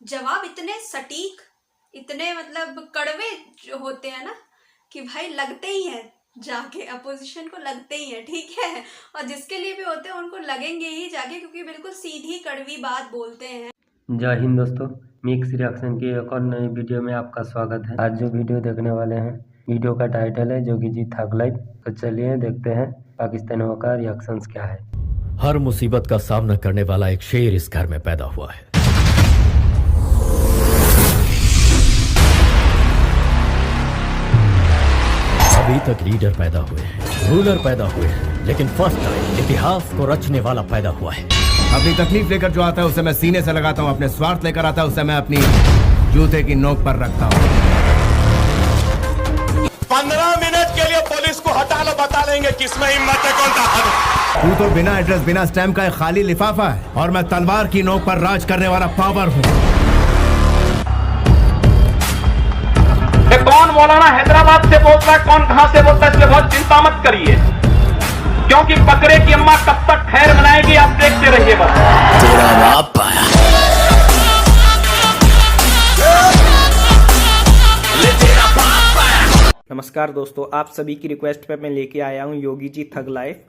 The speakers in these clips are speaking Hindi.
जवाब इतने सटीक, इतने मतलब कड़वे जो होते हैं ना कि भाई लगते ही हैं, जाके अपोजिशन को लगते ही हैं, ठीक है। और जिसके लिए भी होते हैं उनको लगेंगे ही जाके, क्योंकि बिल्कुल सीधी कड़वी बात बोलते हैं। जय हिंद दोस्तों, मिक्स रिएक्शन की एक और नई वीडियो में आपका स्वागत है। आज जो वीडियो देखने वाले हैं, वीडियो का टाइटल है जोगी जी थग लाइफ। तो चलिए देखते हैं पाकिस्तानियों का रिएक्शंस क्या है। हर मुसीबत का सामना करने वाला एक शेर इस घर में पैदा हुआ है। अभी तक लीडर पैदा हुए हैं, रूलर पैदा हुए हैं, लेकिन फर्स्ट टाइम इतिहास को रचने वाला पैदा हुआ है। अपनी तकलीफ लेकर जो आता है उसे मैं सीने से लगाता हूँ, अपने स्वार्थ लेकर आता है उसे मैं अपनी जूते की नोक पर रखता हूँ। 15 मिनट के लिए पुलिस को हटा लो, बता देंगे किसमें हिम्मत है, कौन ताकत है। तू तो बिना एड्रेस बिना स्टैम्प का एक खाली लिफाफा है और मैं तलवार की नोक पर राज करने वाला पावर हूँ। कौन मौलाना हैदराबाद से बोलता है, कौन कहां से बोलता है, इसलिए बहुत चिंता मत करिए, क्योंकि बकरे की अम्मा कब तक खैर मनाएगी आप देखते रहिए बस। तेरा बाप आया। नमस्कार दोस्तों, आप सभी की रिक्वेस्ट पे मैं लेके आया हूँ योगी जी थग लाइफ।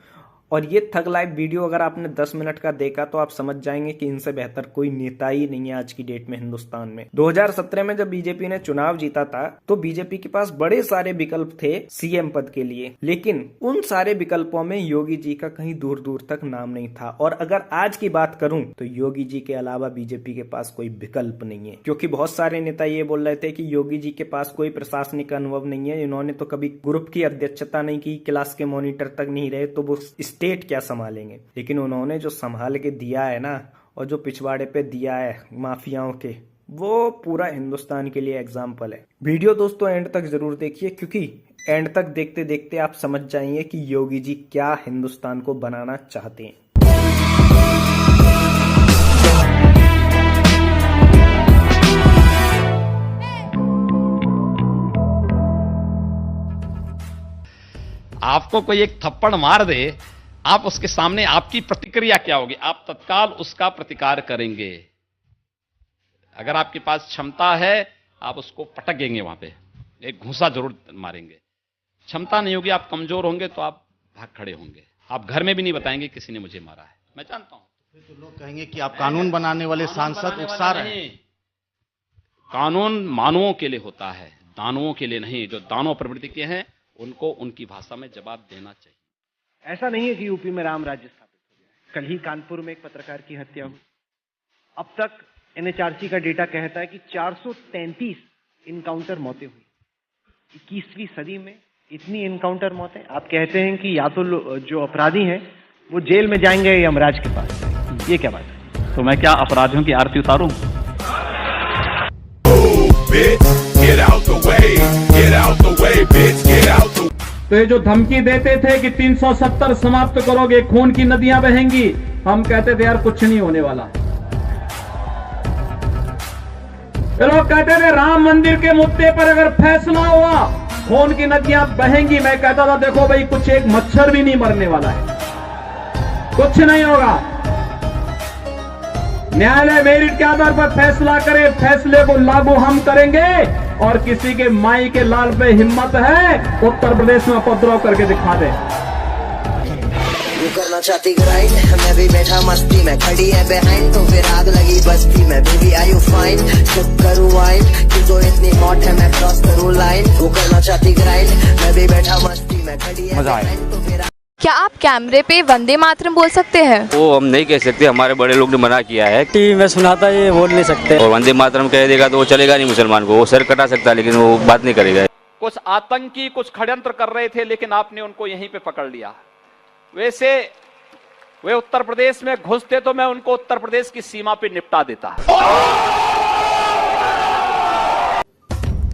और ये थग लाइफ वीडियो अगर आपने 10 मिनट का देखा तो आप समझ जाएंगे कि इनसे बेहतर कोई नेता ही नहीं है आज की डेट में हिंदुस्तान में। 2017 में जब बीजेपी ने चुनाव जीता था तो बीजेपी के पास बड़े सारे विकल्प थे सीएम पद के लिए, लेकिन उन सारे विकल्पों में योगी जी का कहीं दूर दूर तक नाम नहीं था। और अगर आज की बात करूं तो योगी जी के अलावा बीजेपी के पास कोई विकल्प नहीं है, क्योंकि बहुत सारे नेता ये बोल रहे थे कि योगी जी के पास कोई प्रशासनिक अनुभव नहीं है, इन्होंने तो कभी ग्रुप की अध्यक्षता नहीं की, क्लास के मॉनिटर तक नहीं रहे, तो वो स्टेट क्या संभालेंगे। लेकिन उन्होंने जो संभाल के दिया है ना, और जो पिछवाड़े पे दिया है माफियाओं के, वो पूरा हिंदुस्तान के लिए एग्जाम्पल है। वीडियो दोस्तों एंड तक जरूर देखिए, क्योंकि एंड तक देखते देखते आप समझ जाएंगे कि योगी जी क्या हिंदुस्तान को बनाना चाहते हैं। आपको कोई एक थप्पड़ मार दे, आप उसके सामने आपकी प्रतिक्रिया क्या होगी? आप तत्काल उसका प्रतिकार करेंगे। अगर आपके पास क्षमता है आप उसको पटकेंगे, वहां पे एक घूंसा जरूर मारेंगे। क्षमता नहीं होगी, आप कमजोर होंगे तो आप भाग खड़े होंगे। आप घर में भी नहीं बताएंगे किसी ने मुझे मारा है। मैं जानता हूं तो लोग कहेंगे कि आप कानून बनाने वाले सांसद उकसा रहे हैं। कानून मानवों के लिए होता है, दानवों के लिए नहीं। जो दानव प्रवृत्ति के हैं उनको उनकी भाषा में जवाब देना चाहिए। ऐसा नहीं है कि यूपी में राम राज्य स्थापित हो गया। कल ही कानपुर में एक पत्रकार की हत्या हुई। अब तक एनएचआरसी का डेटा कहता है कि 433 इनकाउंटर मौतें हुई। 21वीं सदी में इतनी इनकाउंटर मौतें। आप कहते हैं कि या तो जो अपराधी हैं वो जेल में जाएंगे या यमराज के पास। ये क्या बात है? तो मैं क्या अपराधियों की आरती उतारूं? तो ये जो धमकी देते थे कि 370 समाप्त करोगे, खून की नदियां बहेंगी, हम कहते थे यार कुछ नहीं होने वाला। ये लोग कहते थे राम मंदिर के मुद्दे पर अगर फैसला हुआ खून की नदियां बहेंगी। मैं कहता था देखो भाई, कुछ एक मच्छर भी नहीं मरने वाला है, कुछ नहीं होगा। न्यायालय मेरिट के आधार पर फैसला करे, फैसले को लागू हम करेंगे। और किसी के माई के लाल पे हिम्मत है उत्तर प्रदेश में उपद्रव करके दिखा दे। वो करना चाहती ग्राइंड, मैं भी बैठा मस्ती में, खड़ी है बिहाइंड तो फिर आग लगी बस्ती में। बेबी आर यू फाइन, चुप करूं वाइन, कि तो इतनी हॉट है मैं क्रॉस करूं लाइन। वो करना चाहती ग्राइंड, मैं भी बैठा मस्ती में, खड़ी है बिहाइंड तो फिर। क्या आप कैमरे पे वंदे मातरम बोल सकते हैं? वो हम नहीं कह सकते, हमारे बड़े लोग ने मना किया है। टीवी में सुनाता ये बोल नहीं सकते। और वंदे मातरम कह देगा तो वो चलेगा नहीं मुसलमान को, वो सर कटा सकता लेकिन वो बात नहीं करेगा। कुछ आतंकी कुछ षड्यंत्र कर रहे थे, लेकिन आपने उनको यहीं पे पकड़ लिया। वैसे वे उत्तर प्रदेश में घुसते तो मैं उनको उत्तर प्रदेश की सीमा पे निपटा देता।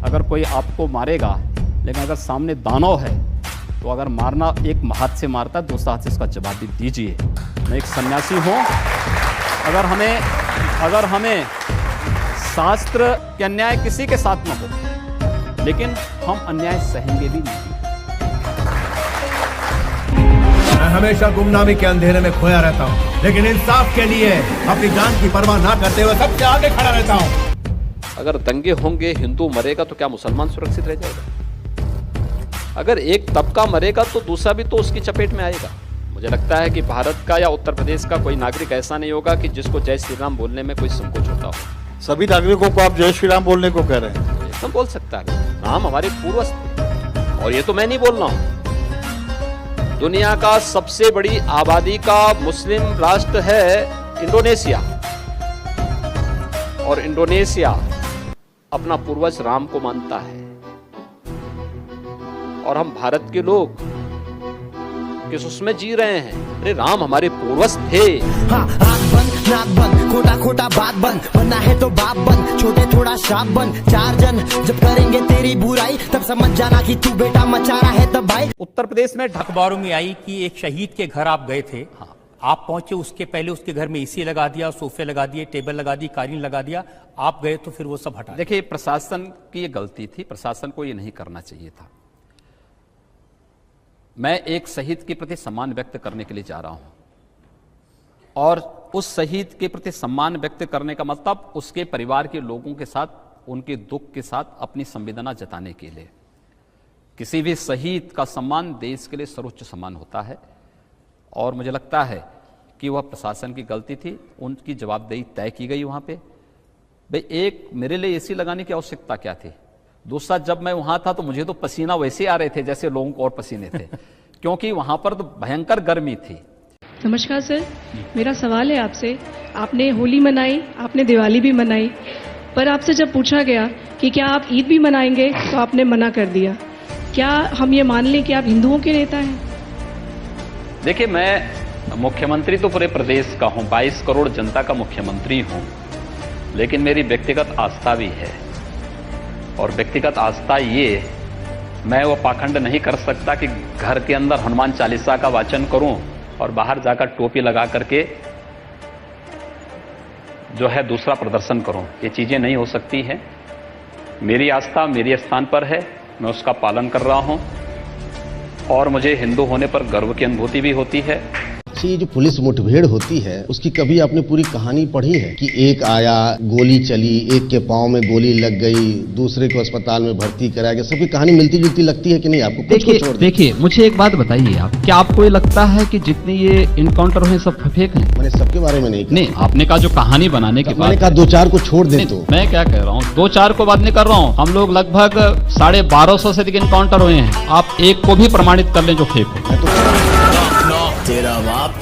अगर कोई आपको मारेगा, लेकिन अगर सामने दानव है तो अगर मारना एक हाथ से मारता है, दूसरा हाथ से इसका जवाब भी दीजिए। मैं एक सन्यासी हूं। अगर हमें शास्त्र के अन्याय किसी के साथ न हो, लेकिन हम अन्याय सहेंगे भी नहीं। मैं हमेशा गुमनामी के अंधेरे में खोया रहता हूँ, लेकिन इंसाफ के लिए अपनी जान की परवाह ना करते हुए सबसे आगे खड़ा रहता हूँ। अगर दंगे होंगे, हिंदू मरेगा तो क्या मुसलमान सुरक्षित रह जाएगा? अगर एक तबका मरेगा तो दूसरा भी तो उसकी चपेट में आएगा। मुझे लगता है कि भारत का या उत्तर प्रदेश का कोई नागरिक ऐसा नहीं होगा कि जिसको जय श्री राम बोलने में कोई संकोच होता हो। सभी नागरिकों को आप जय श्री राम बोलने को कह रहे हैं? एकदम बोल सकता है। राम हमारे पूर्वज थे, और ये तो मैं नहीं बोल रहा हूं। दुनिया का सबसे बड़ी आबादी का मुस्लिम राष्ट्र है इंडोनेशिया, और इंडोनेशिया अपना पूर्वज राम को मानता है, और हम भारत के लोग किस उसमें जी रहे हैं? अरे राम हमारे पूर्वज थे। हाँ, आँख बंद, नाक बंद, खोटा खोटा बात बंद, बनना है तो बाप बन, छोटे थोड़ा शाप बन। चार जन जब करेंगे तेरी बुराई तब समझ जाना कि तू बेटा मचा रहा है तब भाई। उत्तर प्रदेश में अखबारों में आई कि एक शहीद के घर आप गए थे। हाँ। आप पहुंचे, उसके पहले उसके घर में एसी लगा दिया, सोफे लगा दिए, टेबल लगा दी, कालीन लगा दिया। आप गए तो फिर वो सब हटा। देखिए, प्रशासन की ये गलती थी, प्रशासन को ये नहीं करना चाहिए था। मैं एक शहीद के प्रति सम्मान व्यक्त करने के लिए जा रहा हूं, और उस शहीद के प्रति सम्मान व्यक्त करने का मतलब उसके परिवार के लोगों के साथ, उनके दुख के साथ अपनी संवेदना जताने के लिए। किसी भी शहीद का सम्मान देश के लिए सर्वोच्च सम्मान होता है, और मुझे लगता है कि वह प्रशासन की गलती थी, उनकी जवाबदेही तय की गई वहां पे। भाई, एक मेरे लिए एसी लगाने की आवश्यकता क्या थी? दूसरा, जब मैं वहां था तो मुझे तो पसीना वैसे आ रहे थे जैसे लोगों को और पसीने थे, क्योंकि वहां पर तो भयंकर गर्मी थी। नमस्कार सर, मेरा सवाल है आपसे। आपने होली मनाई, आपने दिवाली भी मनाई, पर आपसे जब पूछा गया कि क्या आप ईद भी मनाएंगे तो आपने मना कर दिया। क्या हम ये मान लें कि आप हिंदुओं के नेता हैं? देखिए, मैं मुख्यमंत्री तो पूरे प्रदेश का हूं, 22 करोड़ जनता का मुख्यमंत्री हूं, लेकिन मेरी व्यक्तिगत आस्था भी है। और व्यक्तिगत आस्था ये, मैं वो पाखंड नहीं कर सकता कि घर के अंदर हनुमान चालीसा का वाचन करूं और बाहर जाकर टोपी लगा करके जो है दूसरा प्रदर्शन करूं। ये चीजें नहीं हो सकती हैं। मेरी आस्था मेरे स्थान पर है, मैं उसका पालन कर रहा हूं, और मुझे हिंदू होने पर गर्व की अनुभूति भी होती है। ये जो पुलिस मुठभेड़ होती है उसकी कभी आपने पूरी कहानी पढ़ी है कि एक आया, गोली चली, एक के पांव में गोली लग गई, दूसरे को अस्पताल में भर्ती कराया गया? सबकी कहानी मिलती जुलती लगती है कि नहीं आपको? कुछ देखिए, मुझे एक बात बताइए आप, क्या आपको ये लगता है कि जितने ये इनकाउंटर हुए सब फेक हैं? मैंने सबके बारे में नहीं, आपने कहा जो कहानी बनाने के बाद, मैंने कहा 2-4 को छोड़ दे। तो मैं क्या कह रहा हूँ, 2-4 को बात नहीं कर रहा हूँ। हम लोग लगभग 1250 से अधिक इनकाउंटर हुए हैं। आप एक को भी प्रमाणित कर लें जो फेक हो। तेरा बाप।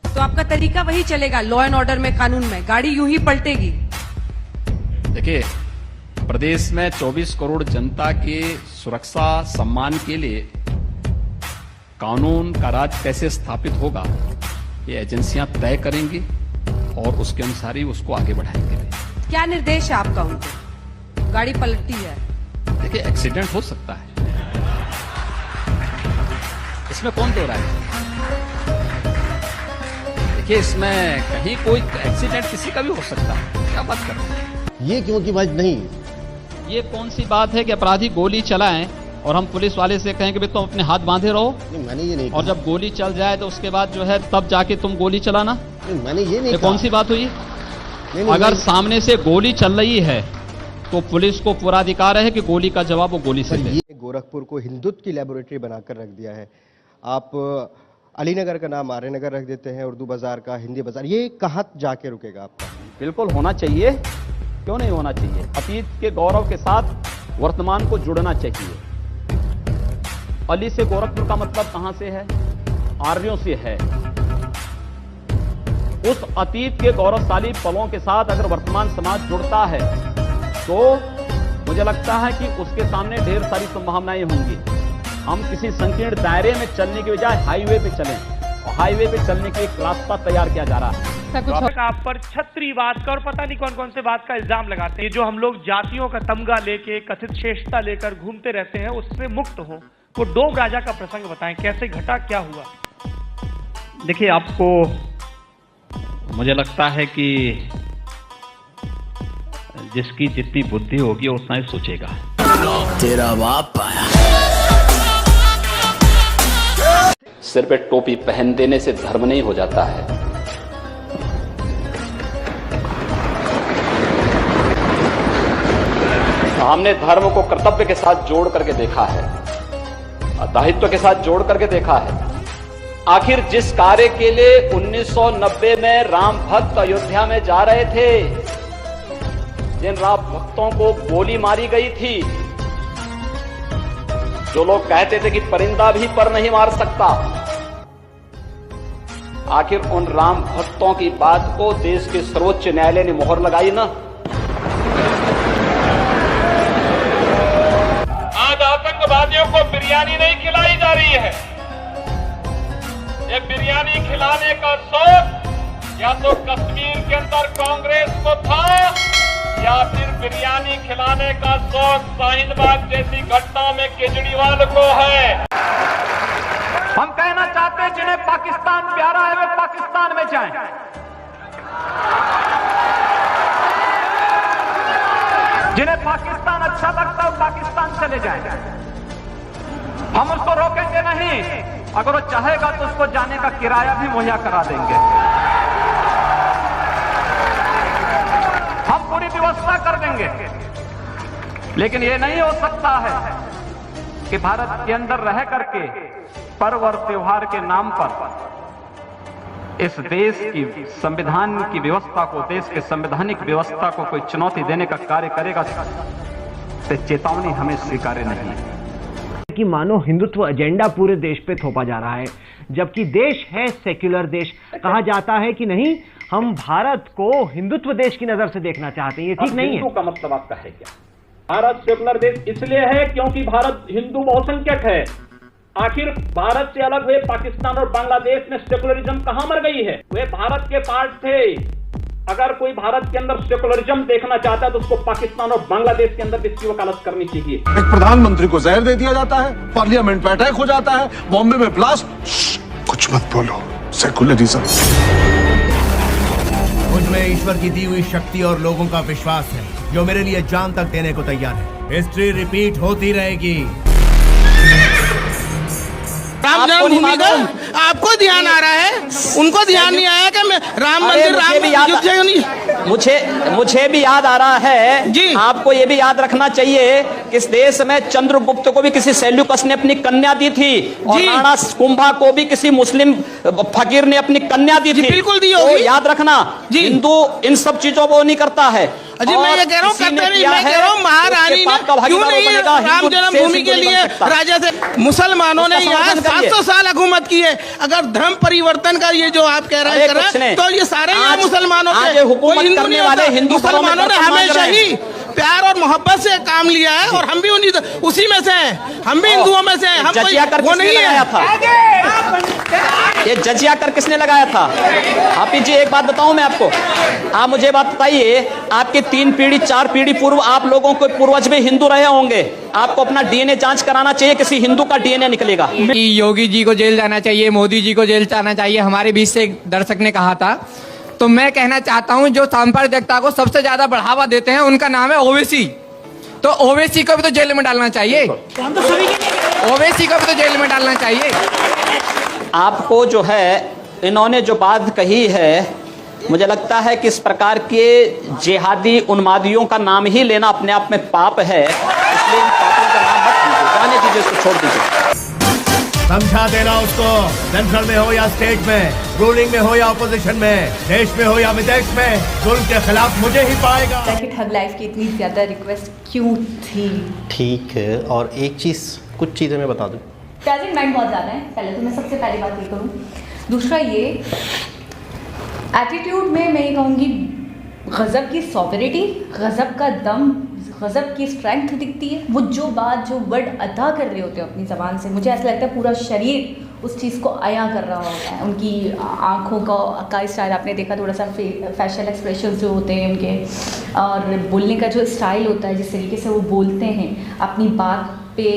तो आपका तरीका वही चलेगा, लॉ एंड ऑर्डर में, कानून में, गाड़ी यूं ही पलटेगी। देखिए, प्रदेश में 24 करोड़ जनता के सुरक्षा सम्मान के लिए कानून का राज कैसे स्थापित होगा, ये एजेंसियां तय करेंगी, और उसके अनुसार ही उसको आगे बढ़ाएंगे। क्या निर्देश है आपका उनको? गाड़ी पलटती है। देखिए, एक्सीडेंट हो सकता है, इसमें कौन दो रहा है? देखिए, इसमें कहीं कोई एक्सीडेंट किसी का भी हो सकता है। क्या बात कर रहे हैं? ये क्यों की बात नहीं? ये कौन सी बात है कि अपराधी गोली चलाएं और हम पुलिस वाले से कहें कि भाई तुम अपने हाथ बांधे रहो? मैंने ये नहीं। और जब गोली चल जाए तो उसके बाद जो है तब जाके तुम गोली चलाना? मैंने ये नहीं। कौन सी बात हुई? अगर सामने से गोली चल रही है तो पुलिस को पूरा अधिकार है कि गोली का जवाब वो गोली से दे। गोरखपुर को हिंदुत्व की लेबोरेटरी बनाकर रख दिया है। आप अलीनगर का नाम आर्यनगर रख देते हैं, उर्दू बाजार का हिंदी बाजार। ये कहाँ जाके रुकेगा आपका? बिल्कुल होना चाहिए, क्यों नहीं होना चाहिए? अतीत के गौरव के साथ वर्तमान को जुड़ना चाहिए। अली से गोरखपुर का मतलब कहां से है? आर्यों से है। उस अतीत के गौरवशाली पलों के साथ अगर वर्तमान समाज जुड़ता है तो मुझे लगता है कि उसके सामने ढेर सारी संभावनाएं होंगी। हम किसी संकीर्ण दायरे में चलने की बजाय हाईवे पे चलें, और हाईवे पे चलने का एक रास्ता तैयार किया जा रहा है। तो आप पर छत्रीवाद का और पता नहीं कौन कौन से बात का इल्जाम लगाते हैं। जो हम लोग जातियों का तमगा लेके, कथित श्रेष्ठता लेकर घूमते रहते हैं, उससे मुक्त हो। वो डोम राजा का प्रसंग बताएं, कैसे घटा, क्या हुआ? देखिए, आपको मुझे लगता है कि जिसकी जितनी बुद्धि होगी उतना ही सोचेगा। तेरा बाप आया। सिर पे टोपी पहन देने से धर्म नहीं हो जाता है। हमने धर्म को कर्तव्य के साथ जोड़ करके देखा है, दायित्व के साथ जोड़ करके देखा है। आखिर जिस कार्य के लिए 1990 में राम भक्त अयोध्या में जा रहे थे, जिन राम भक्तों को गोली मारी गई थी, जो लोग कहते थे कि परिंदा भी पर नहीं मार सकता, आखिर उन राम भक्तों की बात को देश के सर्वोच्च न्यायालय ने मोहर लगाई ना। आज आतंकवादियों को बिरयानी नहीं खिलाई जा रही है। ये बिरयानी खिलाने का शौक या तो कश्मीर के अंदर कांग्रेस को था, या फिर बिरयानी खिलाने का शौक शाहीन बाग जैसी घटना में केजरीवाल को है। हम कहना चाहते हैं जिन्हें पाकिस्तान प्यारा है वे पाकिस्तान में जाएं। जिन्हें पाकिस्तान अच्छा लगता है वो पाकिस्तान चले जाएं। हम उसको रोकेंगे नहीं, अगर वो चाहेगा तो उसको जाने का किराया भी मुहैया करा देंगे। हम पूरी व्यवस्था कर देंगे, लेकिन ये नहीं हो सकता है कि भारत के अंदर रह करके पर्व और त्योहार के नाम पर इस देश की संविधान की व्यवस्था को, देश के संवैधानिक व्यवस्था को कोई चुनौती देने का कार्य करेगा तो चेतावनी हमें स्वीकार्य नहीं है। कि मानो हिंदुत्व एजेंडा पूरे देश पे थोपा जा रहा है, जबकि देश है सेक्युलर देश। कहा जाता है कि नहीं, हम भारत को हिंदुत्व देश की नजर से देखना चाहते हैं, ये ठीक नहीं है। हिंदू का मतलब आपका है क्या? भारत सेकुलर देश इसलिए है क्योंकि भारत हिंदू बहुसंख्यक है। आखिर भारत से अलग हुए पाकिस्तान और बांग्लादेश में सेकुलरिज्म कहां मर गई है? वे भारत के पार्ट थे। अगर कोई भारत के अंदर सेकुलरिज्म देखना चाहता है तो उसको पाकिस्तान और बांग्लादेश के अंदर इसकी वकालत करनी चाहिए। एक प्रधानमंत्री को जहर दे दिया जाता है, पार्लियामेंट में अटैक हो जाता है, बॉम्बे में ब्लास्ट। कुछ मत बोलो, सेकुलरिज्म। मुझमें ईश्वर की दी हुई शक्ति और लोगों का विश्वास है, जो मेरे लिए जान तक देने को तैयार है। हिस्ट्री रिपीट होती रहेगी। राम जन्मभूमि का आपको ध्यान आ रहा है, उनको ध्यान नहीं आया कि मैं राम मंदिर मुझे भी याद आ रहा है जी। आपको ये भी याद रखना चाहिए कि इस देश में चंद्रगुप्त को भी किसी सेल्यूकस ने अपनी कन्या दी थी, और राणा कुंभा को भी किसी मुस्लिम फकीर ने अपनी कन्या दी थी। बिल्कुल दी तो होगी। याद रखना, हिंदू इन सब चीजों को नहीं करता है। अजी मैं ये कह रहा हूँ, करते नहीं, मैं कह रहा हूँ महारानी ने क्यों नहीं राम जन्मभूमि के लिए राजा से, मुसलमानों ने यहाँ 700 साल हुकूमत की है। अगर धर्म परिवर्तन का ये जो आप कह रहे हैं तो ये सारे यहाँ मुसलमानों के, कोई हिंदू नहीं होता। मुसलमानों ने हमेशा ही प्यार और मोहब्बत से काम लिया है, और हम भी उसी में से हैं, हम भी हिंदुओं में से हैं। हम कोई वो नहीं है। ये जजिया कर किसने लगाया था? आप जी एक बात बताऊं मैं आपको, आप मुझे बात बताइए, आपके 3 पीढ़ी 4 पीढ़ी पूर्व आप लोगों को पूर्वज में हिंदू रहे होंगे, आपको अपना डीएनए जांच कराना चाहिए, किसी हिंदू का डीएनए निकलेगा। योगी जी को जेल जाना चाहिए, मोदी जी को जेल जाना चाहिए, हमारे बीच से एक दर्शक ने कहा था। तो मैं कहना चाहता हूं, जो सांप्रदायिकता को सबसे ज्यादा बढ़ावा देते हैं उनका नाम है ओवैसी। तो ओवैसी को भी तो जेल में डालना चाहिए, ओवैसी को भी तो जेल में डालना चाहिए। आपको जो है इन्होंने जो बात कही है, मुझे लगता है कि इस प्रकार के जिहादी उन्मादियों का नाम ही लेना अपने आप में पाप है, इसलिए इन पापों का नाम मत लीजिए, जाने दीजिए, उसको छोड़ दीजिए। समझा देना उसको, सेंट्रल में हो या स्टेट में, रूलिंग में हो या ऑपोजिशन में, देश में हो या विदेश में, जुल्म के खिलाफ मुझे ही पाएगा। ठग लाइफ की इतनी ज्यादा रिक्वेस्ट क्यों थी? ठीक है, और एक चीज, कुछ चीजें मैं बता दूं। प्रेजेंट माइंड बहुत ज़्यादा है, पहले तो मैं सबसे पहली बात ये करूँ। दूसरा ये एटीट्यूड में मैं ये कहूँगी, गज़ब की सॉवरिटी, गज़ब का दम, गज़ब की स्ट्रेंथ दिखती है। वो जो बात, जो वर्ड अदा कर रहे होते हैं अपनी ज़बान से, मुझे ऐसा लगता है पूरा शरीर उस चीज़ को आया कर रहा होता है। उनकी आँखों का स्टाइल आपने देखा, थोड़ा सा फैशियल एक्सप्रेशन जो होते हैं उनके, और बोलने का जो स्टाइल होता है, जिस तरीके से वो बोलते हैं अपनी बात पे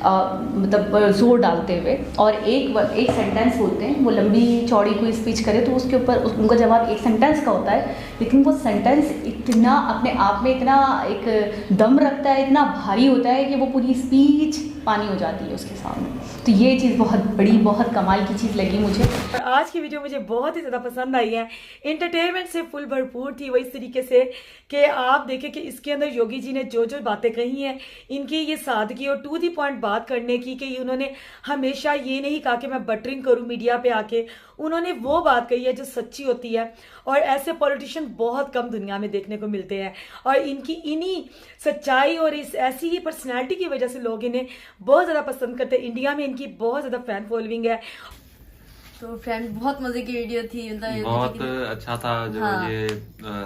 मतलब जोर डालते हुए, और एक सेंटेंस बोलते हैं, वो लंबी चौड़ी कोई स्पीच करे तो उसके ऊपर उनका जवाब एक सेंटेंस का होता है, लेकिन वो सेंटेंस इतना अपने आप में इतना एक दम रखता है, इतना भारी होता है कि वो पूरी स्पीच पानी हो जाती है उसके सामने। तो ये चीज़ बहुत बड़ी, बहुत कमाल की चीज़ लगी मुझे। आज की वीडियो मुझे बहुत ही ज़्यादा पसंद आई है, इंटरटेनमेंट से फुल भरपूर थी वो इस तरीके से कि आप देखें कि इसके अंदर योगी जी ने जो जो बातें कही हैं, इनकी ये सादगी और टू दी पॉइंट बात करने की, कि उन्होंने हमेशा ये नहीं कहा कि मैं बटरिंग करूं मीडिया पे आके, उन्होंने वो बात कही है जो सच्ची होती है। और ऐसे पॉलिटिशियन बहुत कम दुनिया में देखने को मिलते हैं, और इनकी इन्हीं सच्चाई और इस ऐसी ही पर्सनैलिटी की वजह से लोग इन्हें बहुत ज़्यादा पसंद करते हैं। इंडिया में इनकी बहुत ज़्यादा फैन फॉलोइंग है। तो फ्रेंड बहुत मजे की वीडियो थी, बहुत अच्छा था जो ये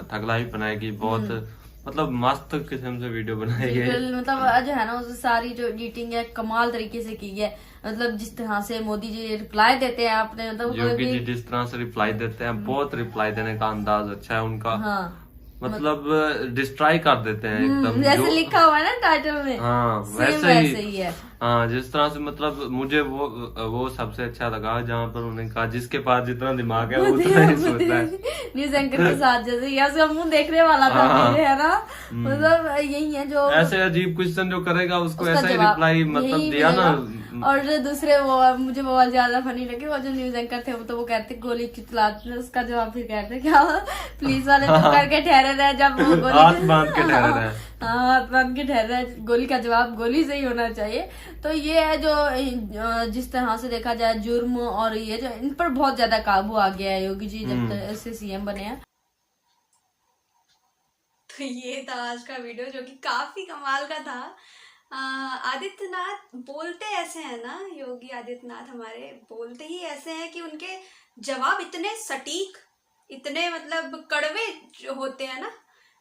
थगलाई बनाएगी, बहुत मतलब मस्त किस्म से वीडियो बनाई है। मतलब जो है ना उस सारी जो एडिटिंग है कमाल तरीके से की है। मतलब जिस तरह से मोदी जी रिप्लाई देते हैं आपने, मतलब योगी जी जिस तरह से रिप्लाई देते हैं, बहुत रिप्लाई देने का अंदाज अच्छा है उनका। हाँ। मतलब डिस्ट्रॉय कर देते हैं एकदम, जैसे लिखा हुआ है ना टाइटल में। हाँ वैसे ही है। हाँ, जिस तरह से मतलब मुझे वो सबसे अच्छा लगा जहाँ पर उन्होंने कहा जिसके पास जितना दिमाग है वो उतना ही सोचता है। न्यूज एंकर के साथ जैसे यहाँ मुंह देखने वाला था, है ना, मतलब यही है जो ऐसे अजीब क्वेश्चन जो करेगा उसको ऐसा ही रिप्लाई मतलब दिया ना। और जो दूसरे मुझे बहुत ज्यादा फनी लगे वो जो न्यूज एंकर थे, वो तो वो कहते गोली चला, उसका जवाब फिर कहते क्या पुलिस वाले तो करके ठहरे रहे, जब वो गोली हाथ बांध के ठहरे रहे, हाथ बांध के ठहरे रहे, गोली का जवाब गोली से ही होना चाहिए। तो ये है जो जिस तरह से देखा जाए जुर्म और ये जो इन पर बहुत ज्यादा काबू आ गया है योगी जी जब से सीएम बने हैं। तो ये था आज का वीडियो जो कि काफी कमाल का था। आदित्यनाथ बोलते ऐसे हैं ना, योगी आदित्यनाथ हमारे बोलते ही ऐसे हैं कि उनके जवाब इतने सटीक, इतने मतलब कड़वे होते हैं ना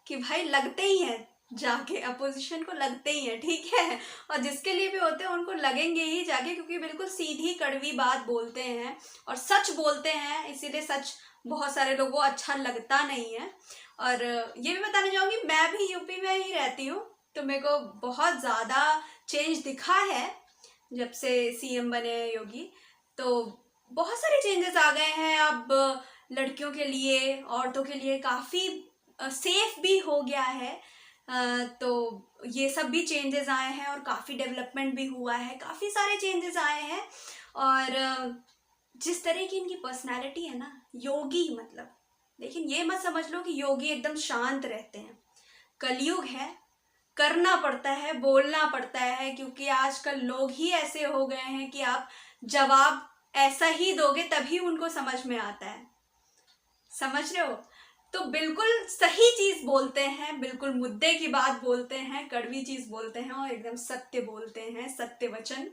कि भाई लगते ही हैं, जाके अपोजिशन को लगते ही हैं, ठीक है। और जिसके लिए भी होते हैं उनको लगेंगे ही जाके, क्योंकि बिल्कुल सीधी कड़वी बात बोलते हैं और सच बोलते हैं, इसीलिए सच बहुत सारे लोगों को अच्छा लगता नहीं है। और ये भी बताना चाहूँगी, मैं भी यूपी में ही रहती हूँ, तो मेरे को बहुत ज़्यादा चेंज दिखा है जब से सीएम बने हैं योगी। तो बहुत सारे चेंजेस आ गए हैं, अब लड़कियों के लिए, औरतों के लिए काफ़ी सेफ भी हो गया है। तो ये सब भी चेंजेस आए हैं और काफ़ी डेवलपमेंट भी हुआ है, काफ़ी सारे चेंजेस आए हैं। और जिस तरह की इनकी पर्सनालिटी है ना योगी, मतलब लेकिन ये मत समझ लो कि योगी एकदम शांत रहते हैं। कलयुग है, करना पड़ता है, बोलना पड़ता है, क्योंकि आजकल लोग ही ऐसे हो गए हैं कि आप जवाब ऐसा ही दोगे तभी उनको समझ में आता है, समझ रहे हो। तो बिल्कुल सही चीज़ बोलते हैं, बिल्कुल मुद्दे की बात बोलते हैं, कड़वी चीज़ बोलते हैं और एकदम सत्य बोलते हैं, सत्य वचन।